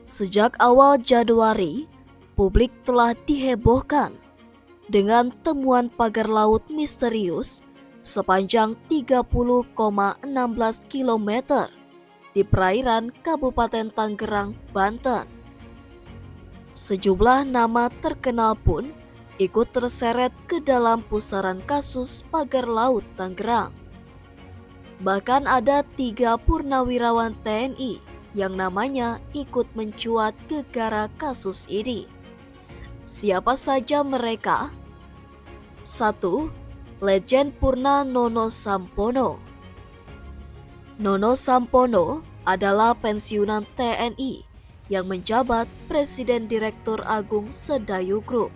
Sejak awal Januari, publik telah dihebohkan dengan temuan pagar laut misterius sepanjang 30,16 km di perairan Kabupaten Tangerang, Banten. Sejumlah nama terkenal pun ikut terseret ke dalam pusaran kasus pagar laut Tangerang. Bahkan ada 3 purnawirawan TNI yang namanya ikut mencuat gegara kasus ini. Siapa saja mereka? 1. Letjen Purna Nono Sampono. Nono Sampono adalah pensiunan TNI yang menjabat Presiden Direktur Agung Sedayu Group.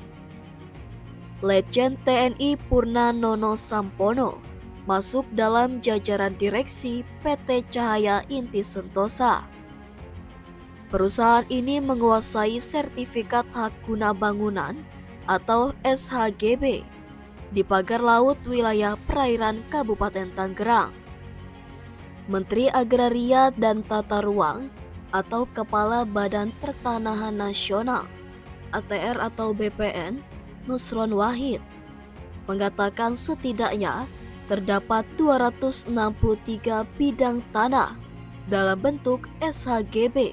Letjen TNI Purna Nono Sampono masuk dalam jajaran direksi PT Cahaya Inti Sentosa. Perusahaan ini menguasai sertifikat hak guna bangunan atau SHGB di pagar laut wilayah perairan Kabupaten Tangerang. Menteri Agraria dan Tata Ruang atau Kepala Badan Pertanahan Nasional ATR atau BPN Nusron Wahid mengatakan setidaknya terdapat 263 bidang tanah dalam bentuk SHGB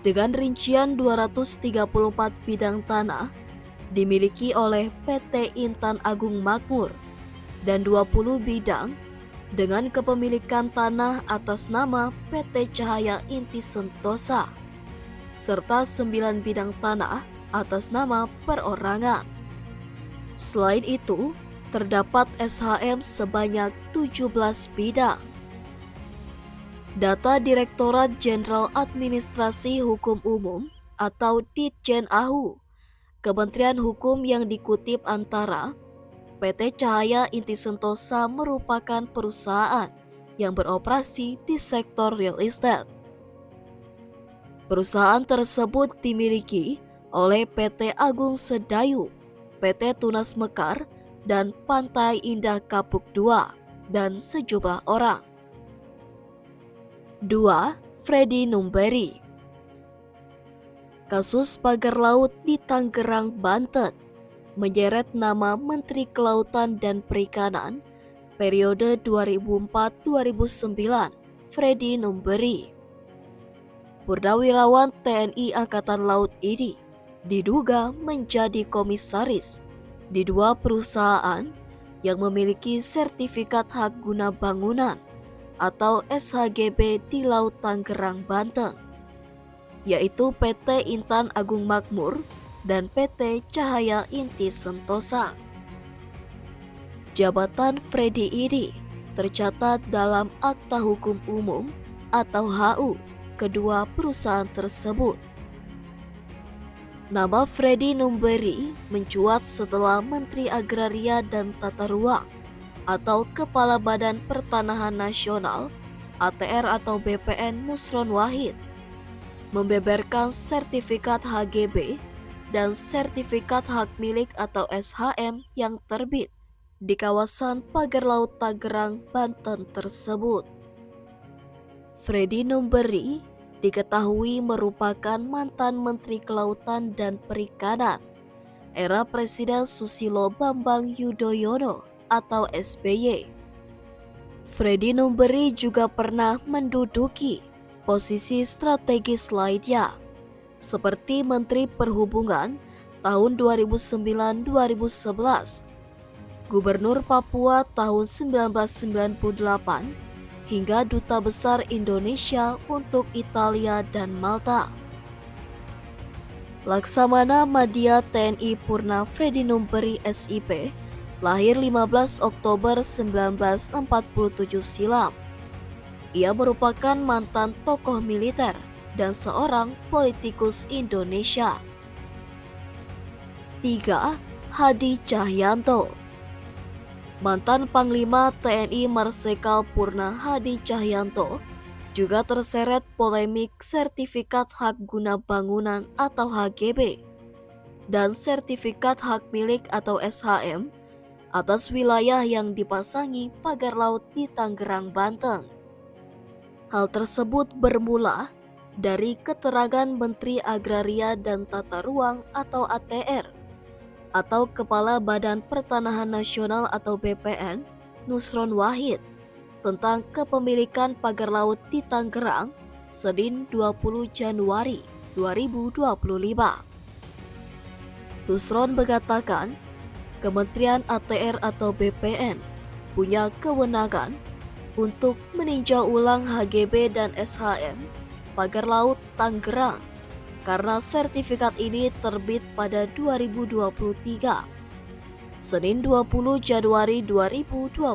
dengan rincian 234 bidang tanah dimiliki oleh PT Intan Agung Makmur dan 20 bidang dengan kepemilikan tanah atas nama PT Cahaya Inti Sentosa serta 9 bidang tanah atas nama perorangan. Selain itu, terdapat SHM sebanyak 17 bidang. Data Direktorat Jenderal Administrasi Hukum Umum atau Ditjen AHU, Kementerian Hukum yang dikutip antara PT Cahaya Inti Sentosa merupakan perusahaan yang beroperasi di sektor real estate. Perusahaan tersebut dimiliki oleh PT Agung Sedayu, PT Tunas Mekar, dan Pantai Indah Kapuk II, dan sejumlah orang. 2. Freddy Numberi. Kasus pagar laut di Tangerang, Banten menyeret nama Menteri Kelautan dan Perikanan periode 2004-2009, Freddy Numberi. Purnawirawan TNI Angkatan Laut ini diduga menjadi komisaris di 2 perusahaan yang memiliki sertifikat hak guna bangunan atau SHGB di Laut Tangerang, Banten, yaitu PT Intan Agung Makmur dan PT Cahaya Inti Sentosa. Jabatan Freddy ini tercatat dalam Akta Hukum Umum atau HU kedua perusahaan tersebut. Nama Freddy Numberi mencuat setelah Menteri Agraria dan Tata Ruang atau Kepala Badan Pertanahan Nasional ATR atau BPN Nusron Wahid membeberkan sertifikat HGB dan sertifikat hak milik atau SHM yang terbit di kawasan pagar laut Tangerang, Banten tersebut. Freddy Numberi diketahui merupakan mantan Menteri Kelautan dan Perikanan era Presiden Susilo Bambang Yudhoyono atau SBY. Freddy Numberi juga pernah menduduki posisi strategis lainnya seperti Menteri Perhubungan tahun 2009-2011, Gubernur Papua tahun 1998, hingga Duta Besar Indonesia untuk Italia dan Malta. Laksamana Madya TNI Purna Freddy Numberi SIP lahir 15 Oktober 1947 silam. Ia merupakan mantan tokoh militer dan seorang politikus Indonesia. 3. Hadi Cahyanto. Mantan Panglima TNI Marsikal Purna Hadi Cahyanto juga terseret polemik sertifikat hak guna bangunan atau HGB dan sertifikat hak milik atau SHM atas wilayah yang dipasangi pagar laut di Tangerang, Banten. Hal tersebut bermula dari keterangan Menteri Agraria dan Tata Ruang atau ATR atau Kepala Badan Pertanahan Nasional atau BPN, Nusron Wahid, tentang kepemilikan pagar laut di Tangerang, Senin 20 Januari 2025. Nusron mengatakan, Kementerian ATR atau BPN punya kewenangan untuk meninjau ulang HGB dan SHM pagar laut Tangerang karena sertifikat ini terbit pada 2023, Senin 20 Januari 2025.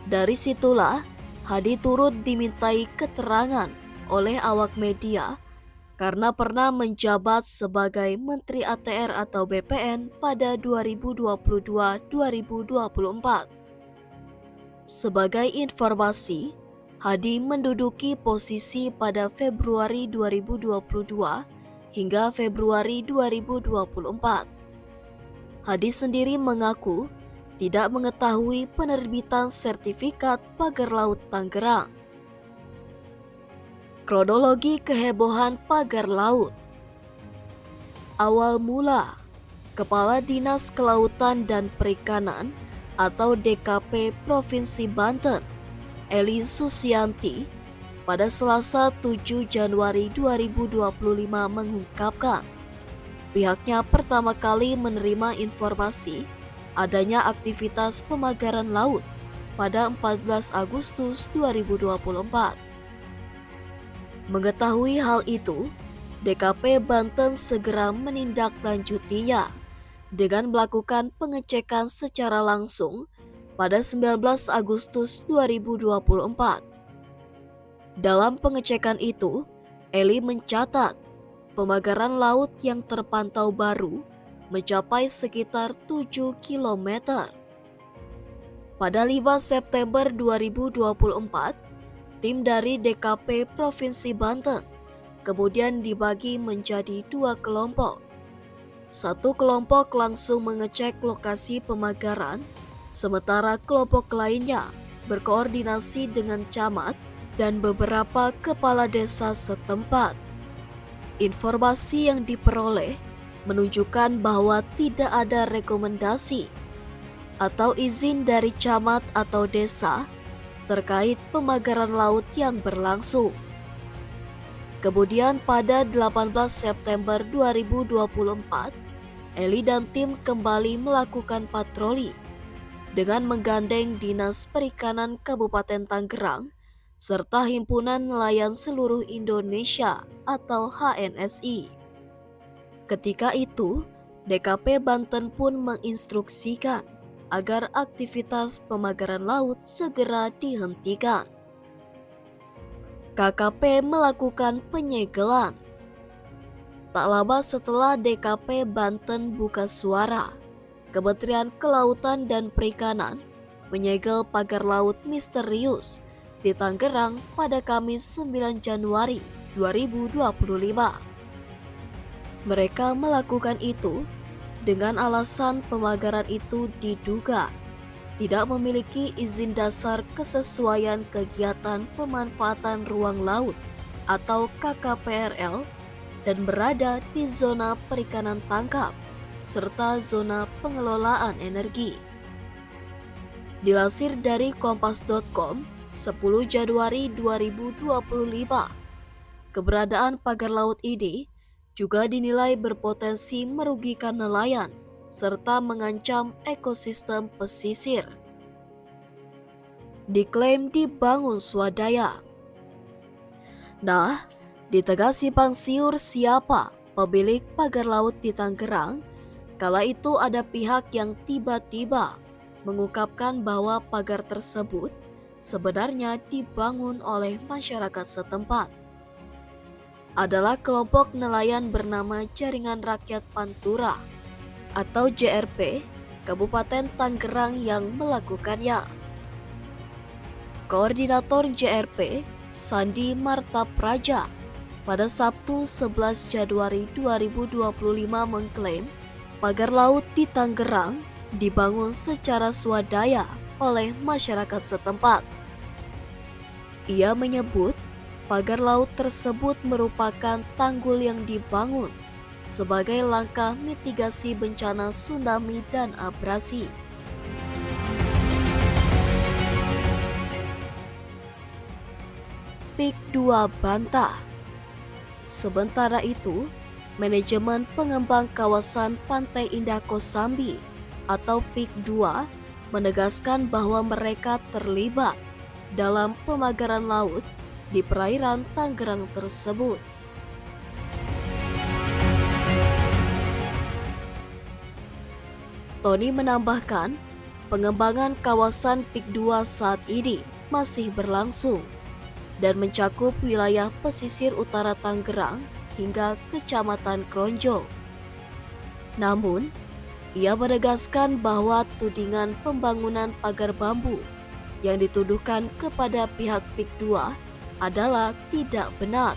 Dari situlah Hadi turut dimintai keterangan oleh awak media karena pernah menjabat sebagai Menteri ATR atau BPN pada 2022-2024. Sebagai informasi, Hadi menduduki posisi pada Februari 2022 hingga Februari 2024. Hadi sendiri mengaku tidak mengetahui penerbitan sertifikat pagar laut Tangerang. Kronologi kehebohan pagar laut. Awal mula, Kepala Dinas Kelautan dan Perikanan atau DKP Provinsi Banten, Eli Susianti, pada Selasa 7 Januari 2025 mengungkapkan, pihaknya pertama kali menerima informasi adanya aktivitas pemagaran laut pada 14 Agustus 2024. Mengetahui hal itu, DKP Banten segera menindaklanjutinya dengan melakukan pengecekan secara langsung pada 19 Agustus 2024. Dalam pengecekan itu, Eli mencatat pemagaran laut yang terpantau baru mencapai sekitar 7 km. Pada 5 September 2024, tim dari DKP Provinsi Banten kemudian dibagi menjadi 2 kelompok. Satu kelompok langsung mengecek lokasi pemagaran, sementara kelompok lainnya berkoordinasi dengan camat dan beberapa kepala desa setempat. Informasi yang diperoleh menunjukkan bahwa tidak ada rekomendasi atau izin dari camat atau desa terkait pemagaran laut yang berlangsung. Kemudian pada 18 September 2024, Eli dan tim kembali melakukan patroli dengan menggandeng Dinas Perikanan Kabupaten Tangerang serta Himpunan Nelayan Seluruh Indonesia atau HNSI. Ketika itu, DKP Banten pun menginstruksikan agar aktivitas pemagaran laut segera dihentikan. KKP melakukan penyegelan. Tak lama setelah DKP Banten buka suara, Kementerian Kelautan dan Perikanan menyegel pagar laut misterius di Tangerang pada Kamis 9 Januari 2025. Mereka melakukan itu dengan alasan pemagaran itu diduga tidak memiliki izin dasar kesesuaian kegiatan pemanfaatan ruang laut atau KKPRL dan berada di zona perikanan tangkap serta zona pengelolaan energi. Dilansir dari kompas.com 10 Januari 2025, keberadaan pagar laut ini juga dinilai berpotensi merugikan nelayan serta mengancam ekosistem pesisir. Diklaim dibangun swadaya. Nah, di tengah simpang siur siapa pemilik pagar laut di Tangerang, kala itu ada pihak yang tiba-tiba mengungkapkan bahwa pagar tersebut sebenarnya dibangun oleh masyarakat setempat. Adalah kelompok nelayan bernama Jaringan Rakyat Pantura atau JRP Kabupaten Tangerang yang melakukannya. Koordinator JRP Sandi Marta Praja pada Sabtu 11 Januari 2025 mengklaim pagar laut di Tangerang dibangun secara swadaya oleh masyarakat setempat. Ia menyebut pagar laut tersebut merupakan tanggul yang dibangun sebagai langkah mitigasi bencana tsunami dan abrasi. PIK 2 bantah. Sementara itu, manajemen pengembang kawasan Pantai Indah Kosambi atau PIK 2 menegaskan bahwa mereka terlibat dalam pemagaran laut di perairan Tangerang tersebut. Tony menambahkan, pengembangan kawasan PIK 2 saat ini masih berlangsung dan mencakup wilayah pesisir utara Tangerang hingga Kecamatan Kronjong. Namun, ia menegaskan bahwa tudingan pembangunan pagar bambu yang dituduhkan kepada pihak PIK 2 adalah tidak benar.